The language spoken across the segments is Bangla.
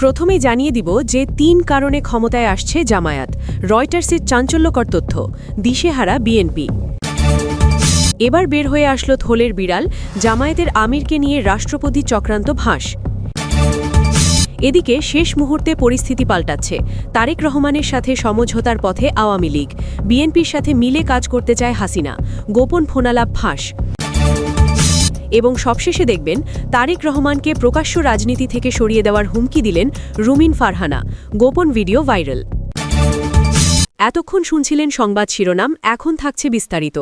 প্রথমেই জানিয়ে দিব যে ৩ কারণে ক্ষমতায় আসছে জামায়াত। রয়টার্সের চাঞ্চল্যকর তথ্য, দিশেহারা বিএনপি। এবার বের হয়ে আসলো থলের বিড়াল, জামায়াতের আমিরকে নিয়ে রাষ্ট্রপতি চক্রান্ত ফাঁস। এদিকে শেষ মুহূর্তে পরিস্থিতি পাল্টাচ্ছে। তারেক রহমানের সাথে সমঝোতার পথে আওয়ামী লীগ, বিএনপির সাথে মিলে কাজ করতে চায় হাসিনা, গোপন ফোনালাপ ফাঁস। এবং সবশেষে দেখবেন তারেক রহমানকে প্রকাশ্য রাজনীতি থেকে সরিয়ে দেওয়ার হুমকি দিলেন রুমিন ফারহানা, গোপন ভিডিও ভাইরাল। এতক্ষণ শুনছিলেন সংবাদ শিরোনাম, এখন থাকছে বিস্তারিত।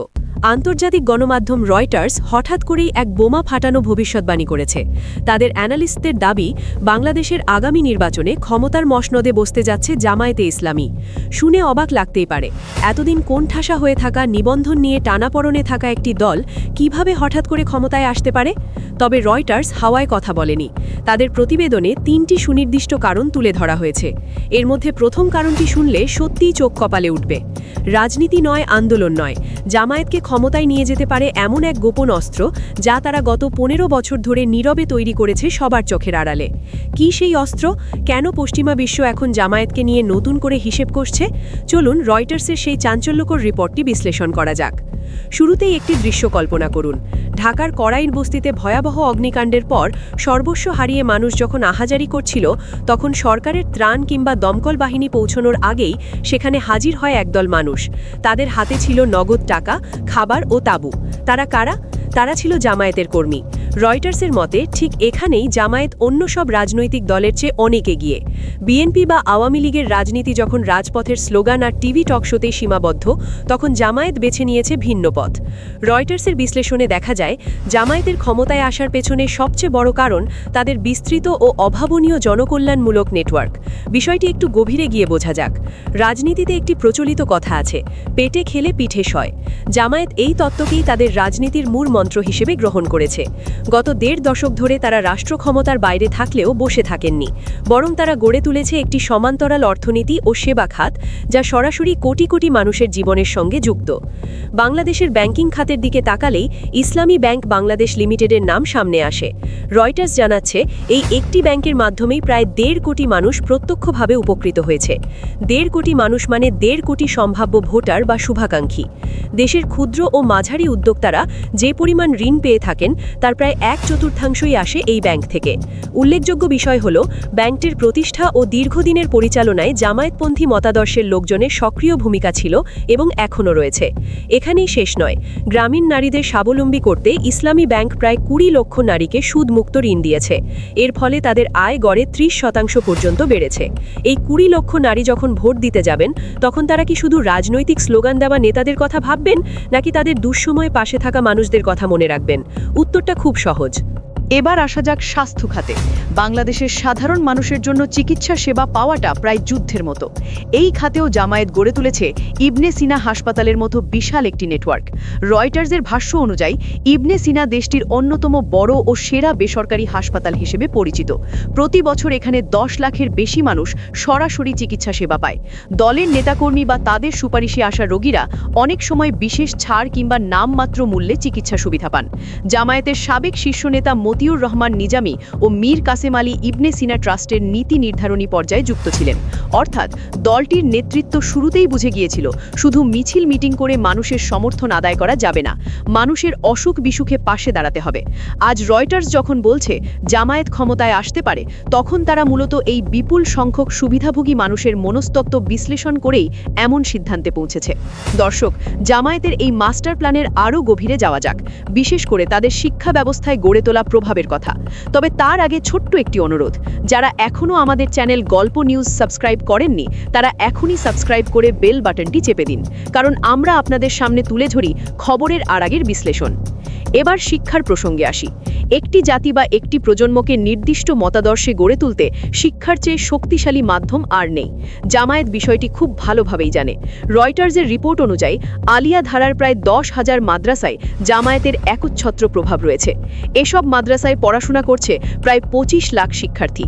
আন্তর্জাতিক গণমাধ্যম রয়টার্স হঠাৎ করেই এক বোমা ফাটানো ভবিষ্যৎবাণী করেছে। তাদের অ্যানালিস্টদের দাবি, বাংলাদেশের আগামী নির্বাচনে ক্ষমতার মসনদে বসতে যাচ্ছে জামায়াতে ইসলামী। শুনে অবাক লাগতেই পারে, এতদিন কোণঠাসা হয়ে থাকা, নিবন্ধন নিয়ে টানাপড়নে থাকা একটি দল কিভাবে হঠাৎ করে ক্ষমতায় আসতে পারে? তবে রয়টার্স হাওয়ায় কথা বলেনি। তাদের প্রতিবেদনে ৩টি সুনির্দিষ্ট কারণ তুলে ধরা হয়েছে। এর মধ্যে প্রথম কারণটি শুনলে সত্যিই চোখ কপালে উঠবে। রাজনীতি নয়, আন্দোলন নয়, জামায়াতকে ক্ষমতায় নিয়ে যেতে পারে এমন এক গোপন অস্ত্র, যা তারা গত ১৫ বছর ধরে নীরবে তৈরি করেছে সবার চোখের আড়ালে। কি সেই অস্ত্র? কেন পশ্চিমা বিশ্ব এখন জামায়াতকে নিয়ে নতুন করে হিসেব কষছে? চলুন রয়টার্সের সেই চাঞ্চল্যকর রিপোর্টটি বিশ্লেষণ করা যাক। শুরুতেই একটি দৃশ্য কল্পনা করুন। ঢাকার করাইল বস্তিতে ভয়াবহ অগ্নিকাণ্ডের পর সর্বস্ব হারিয়ে মানুষ যখন আহাজারি করছিল, তখন সরকারের ত্রাণ কিংবা দমকল বাহিনী পৌঁছানোর আগেই সেখানে হাজির হয় একদল মানুষ। তাদের হাতে ছিল নগদ টাকা, খাবার ও তাঁবু। তারা কারা? তারা ছিল জামায়াতের কর্মী। রয়টার্সের মতে ঠিক এখানেই জামায়াত অন্য সব রাজনৈতিক দলের চেয়ে অনেক এগিয়ে। বিএনপি বা আওয়ামী লীগের রাজনীতি যখন রাজপথের স্লোগান আর টিভি টকশোতেই সীমাবদ্ধ, তখন জামায়াত বেছে নিয়েছে ভিন্ন পথ। রয়টার্সের বিশ্লেষণে দেখা যায়, জামায়াতের ক্ষমতায় আসার পেছনে সবচেয়ে বড় কারণ তাদের বিস্তৃত ও অভাবনীয় জনকল্যাণমূলক নেটওয়ার্ক। বিষয়টি একটু গভীরে গিয়ে বোঝা যাক। রাজনীতিতে একটি প্রচলিত কথা আছে, পেটে খেলে পিঠে সয়। জামায়াত এই তত্ত্বকেই তাদের রাজনীতির মূল মন্ত্র হিসেবে গ্রহণ করেছে। গত ১.৫ দশক ধরে তারা রাষ্ট্র ক্ষমতার বাইরে থাকলেও বসে থাকেননি, বরং তারা গড়ে তুলেছে একটি সমান্তরাল অর্থনীতি ও সেবা খাত, যা সরাসরি কোটি কোটি মানুষের জীবনের সঙ্গে যুক্ত। বাংলাদেশের ব্যাংকিং খাতের দিকে তাকালেই ইসলামী ব্যাংক বাংলাদেশ লিমিটেডের নাম সামনে আসে। রয়টার্স জানাচ্ছে, এই একটি ব্যাংকের মাধ্যমেই প্রায় ১.৫ কোটি মানুষ প্রত্যক্ষভাবে উপকৃত হয়েছে। ১.৫ কোটি মানুষ মানে ১.৫ কোটি সম্ভাব্য ভোটার বা শুভাকাঙ্ক্ষী। দেশের ক্ষুদ্র ও মাঝারি উদ্যোক্তারা যে পরিমাণ ঋণ পেয়ে থাকেন, তার প্রায় ১/৪ আসে এই ব্যাংক থেকে। উল্লেখযোগ্য বিষয় হল, ব্যাংকটির প্রতিষ্ঠা ও দীর্ঘদিনের পরিচালনায় জামায়াতপন্থী মতাদর্শের লোকজনের সক্রিয় ভূমিকা ছিল এবং এখনও রয়েছে। এখানেই শেষ নয়, গ্রামীণ নারীদের স্বাবলম্বী করতে ইসলামী ব্যাংক প্রায় ২০ লক্ষ নারীকে সুদমুক্ত ঋণ দিয়েছে। এর ফলে তাদের আয় গড়ে ৩০% পর্যন্ত বেড়েছে। এই ২০ লক্ষ নারী যখন ভোট দিতে যাবেন, তখন তারা কি শুধু রাজনৈতিক স্লোগান দেওয়া নেতাদের কথা ভাববেন, নাকি তাদের দুঃসময়ে পাশে থাকা মানুষদের কথা মনে রাখবেন? উত্তরটা খুব সহজ। এবার আসা যাক স্বাস্থ্য খাতে। বাংলাদেশের সাধারণ মানুষের জন্য চিকিৎসা সেবা পাওয়াটা প্রায় যুদ্ধের মতো। এই খাতেও জামায়াত গড়ে তুলেছে ইবনে সিনা হাসপাতালের মতো বিশাল একটি নেটওয়ার্ক। রয়টার্সের ভাষ্য অনুযায়ী, ইবনে সিনা দেশটির অন্যতম বড় ও সেরা বেসরকারি হাসপাতাল হিসেবে পরিচিত। প্রতি বছর এখানে ১০ লাখের বেশি মানুষ সরাসরি চিকিৎসা সেবা পায়। দলের নেতাকর্মী বা তাদের সুপারিশে আসা রোগীরা অনেক সময় বিশেষ ছাড় কিংবা নামমাত্র মূল্যে চিকিৎসা সুবিধা পান। জামায়াতের সাবেক শীর্ষ নেতা মতিউর রহমান নিজামী ও মীর কাসেম আলী ইবনে সিনা ট্রাস্টের নীতি নির্ধারণী পর্যায়ে যুক্ত ছিলেন। অর্থাৎ দলটির নেতৃত্ব শুরুতেই বুঝে গিয়েছিল, শুধু মিছিল মিটিং করে মানুষের সমর্থন আদায় করা যাবে না, মানুষের অসুখ বিসুখে পাশে দাঁড়াতে হবে। আজ রয়টার্স যখন বলছে জামায়াত ক্ষমতায় আসতে পারে, তখন তারা মূলত এই বিপুল সংখ্যক সুবিধাভোগী মানুষের মনস্তত্ত্ব বিশ্লেষণ করেই এমন সিদ্ধান্তে পৌঁছেছে। দর্শক, জামায়াতের এই মাস্টার প্ল্যানের আরও গভীরে যাওয়া যাক, বিশেষ করে তাদের শিক্ষা ব্যবস্থায় গড়ে তোলা প্রভাবের কথা। তবে তার আগে ছোট্ট একটি অনুরোধ, যারা এখনও আমাদের চ্যানেল গল্প নিউজ সাবস্ক্রাইব করেননি, তারা এখনই সাবস্ক্রাইব করে বেল বাটনটি চেপে দিন, কারণ আমরা আপনাদের সামনে তুলে ধরি খবরের আড়াগের বিশ্লেষণ। এবার শিক্ষার প্রসঙ্গে আসি। একটি জাতি বা একটি প্রজন্মকে নির্দিষ্ট মতাদর্শে গড়ে তুলতে শিক্ষার চেয়ে শক্তিশালী মাধ্যম আর নেই। জামায়াত বিষয়টি খুব ভালোভাবেই জানে। রয়টার্সের রিপোর্ট অনুযায়ী, আলিয়া ধারার প্রায় ১০,০০০ মাদ্রাসায় জামায়াতের একচ্ছত্র প্রভাব রয়েছে। এসব মাদ্রাসায় পড়াশোনা করছে প্রায় ২৫ লাখ শিক্ষার্থী।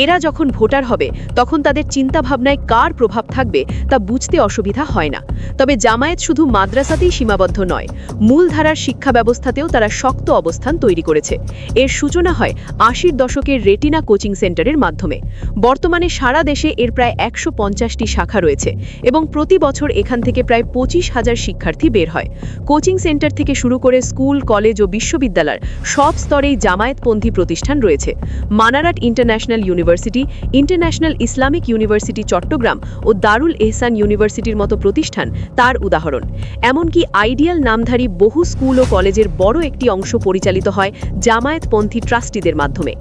এরা যখন ভোটার হবে, তখন তাদের চিন্তাভাবনায় কার প্রভাব থাকবে তা বুঝতে অসুবিধা হয় না। তবে জামায়াত শুধু মাদ্রাসাতেই সীমাবদ্ধ নয়, মূলধারার শিক্ষা ব্যবস্থাতেও তারা শক্ত অবস্থান তৈরি করেছে। এর সূচনা হয় ৮০ দশকের রেটিনা কোচিং সেন্টারের মাধ্যমে। বর্তমানে সারা দেশে এর প্রায় ১৫০টি শাখা রয়েছে এবং প্রতি বছর এখান থেকে প্রায় ২৫,০০০ শিক্ষার্থী বের হয়। কোচিং সেন্টার থেকে শুরু করে স্কুল, কলেজ ও বিশ্ববিদ্যালয়ের সব স্তরেই জামায়াতপন্থী প্রতিষ্ঠান রয়েছে। Manarat international university, international Islamic university Chattogram ও দারুল এহসান ইউনিভার্সিটির মতো প্রতিষ্ঠান তার উদাহরণ। এমনকি আইডিয়াল নামধারী বহু স্কুল ও কলেজের বড় একটি অংশ পরিচালিত হয় জামায়াতপন্থী ট্রাস্টিদের মাধ্যমে।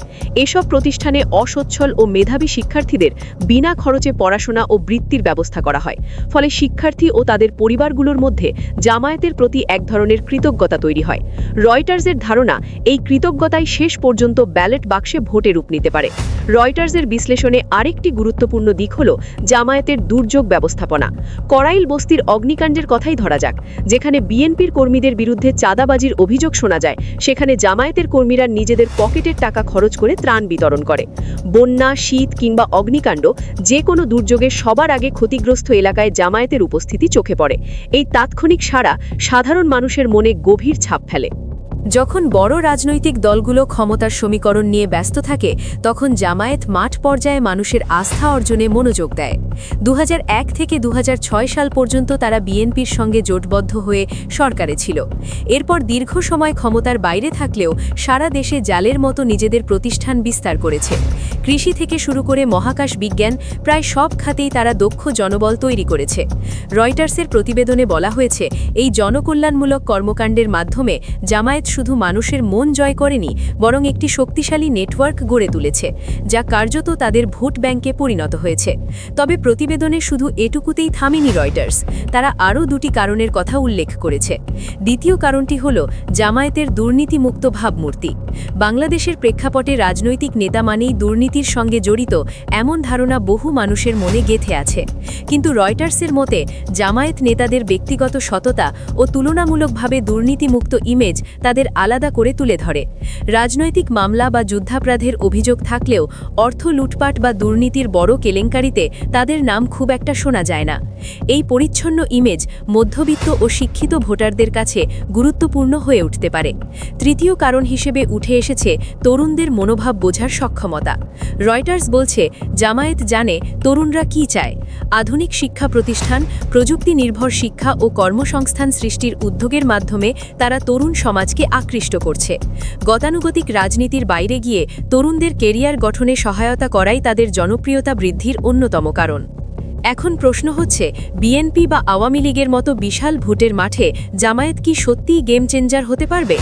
এসব প্রতিষ্ঠানে অসচ্ছল ও মেধাবী শিক্ষার্থীদের বিনা খরচে পড়াশোনা ও বৃত্তির ব্যবস্থা করা হয়। ফলে শিক্ষার্থী ও তাদের পরিবারগুলোর মধ্যে জামায়াতের প্রতি এক ধরনের কৃতজ্ঞতা তৈরি হয়। রয়টার্সের ধারণা, এই কৃতজ্ঞতাই শেষ পর্যন্ত ব্যালট বাক্সে ভোটে রূপ নিতে পারে। রয়টার্সের বিশ্লেষণে আরেকটি গুরুত্বপূর্ণ দিক হল জামায়াতের দুর্যোগ ব্যবস্থাপনা। করাইল বস্তির অগ্নিকাণ্ডের কথাই ধরা যাক, যেখানে বিএনপির কর্মীদের বিরুদ্ধে চাঁদাবাজির অভিযোগ শোনা যায়, সেখানে জামায়াতের কর্মীরা নিজেদের পকেটের টাকা খরচ করে ত্রাণ বিতরণ করে। বন্যা, শীত কিংবা অগ্নিকাণ্ড, যে কোনো দুর্যোগে সবার আগে ক্ষতিগ্রস্ত এলাকায় জামায়াতের উপস্থিতি চোখে পড়ে। এই তাৎক্ষণিক সাড়া সাধারণ মানুষের মনে গভীর ছাপ ফেলে। যখন বড় রাজনৈতিক দলগুলো ক্ষমতার সমীকরণ নিয়ে ব্যস্ত থাকে, তখন জামায়াত মাঠ পর্যায়ে মানুষের আস্থা অর্জনে মনোযোগ দেয়। ২০০১ থেকে ২০০৬ সাল পর্যন্ত তারা বিএনপির সঙ্গে জোটবদ্ধ হয়ে সরকারে ছিল। এরপর দীর্ঘ সময় ক্ষমতার বাইরে থাকলেও সারা দেশে জালের মতো নিজেদের প্রতিষ্ঠান বিস্তার করেছে। কৃষি থেকে শুরু করে মহাকাশ বিজ্ঞান, প্রায় সব খাতেই তারা দক্ষ জনবল তৈরি করেছে। রয়টার্সের প্রতিবেদনে বলা হয়েছে, এই জনকল্যাণমূলক কর্মকাণ্ডের মাধ্যমে জামায়াত শুধু মানুষের মন জয় করেনি, বরং একটি শক্তিশালী নেটওয়ার্ক গড়ে তুলেছে, যা কার্যত তাদের ভোট ব্যাংকে পরিণত হয়েছে। তবে প্রতিবেদনে শুধু এটুকুতেই থামেনি রয়টার্স, তারা আরও দুটি কারণের কথা উল্লেখ করেছে। দ্বিতীয় কারণটি হল জামায়াতের দুর্নীতিমুক্ত ভাবমূর্তি। বাংলাদেশের প্রেক্ষাপটে রাজনৈতিক নেতা মানেই দুর্নীতির সঙ্গে জড়িত এমন ধারণা বহু মানুষের মনে গেঁথে আছে। কিন্তু রয়টার্সের মতে, জামায়াত নেতাদের ব্যক্তিগত সততা ও তুলনামূলকভাবে দুর্নীতিমুক্ত ইমেজ তাদের আলাদা করে তুলে ধরে। রাজনৈতিক মামলা বা যুদ্ধাপরাধের অভিযোগ থাকলেও অর্থ লুটপাট বা দুর্নীতির বড় কেলেঙ্কারিতে তাদের নাম খুব একটা শোনা যায় না। এই পরিচ্ছন্ন ইমেজ মধ্যবিত্ত ও শিক্ষিত ভোটারদের কাছে গুরুত্বপূর্ণ হয়ে উঠতে পারে। তৃতীয় কারণ হিসেবে উঠে এসেছে তরুণদের মনোভাব বোঝার সক্ষমতা। রয়টার্স বলছে, জামায়াত জানে তরুণরা কি চায়। আধুনিক শিক্ষা প্রতিষ্ঠান, প্রযুক্তি নির্ভর শিক্ষা ও কর্মসংস্থান সৃষ্টির উদ্যোগের মাধ্যমে তারা তরুণ সমাজকে আকৃষ্ট করছে। গতানুগতিক রাজনীতির বাইরে গিয়ে তরুণদের কেরিয়ার গঠনে সহায়তা করাই তাদের জনপ্রিয়তা বৃদ্ধির অন্যতম কারণ। এখন প্রশ্ন হচ্ছে, বিএনপি বা আওয়ামী লীগের মতো বিশাল ভোটের মাঠে জামায়াত কি সত্যিই গেম চেঞ্জার হতে পারবে?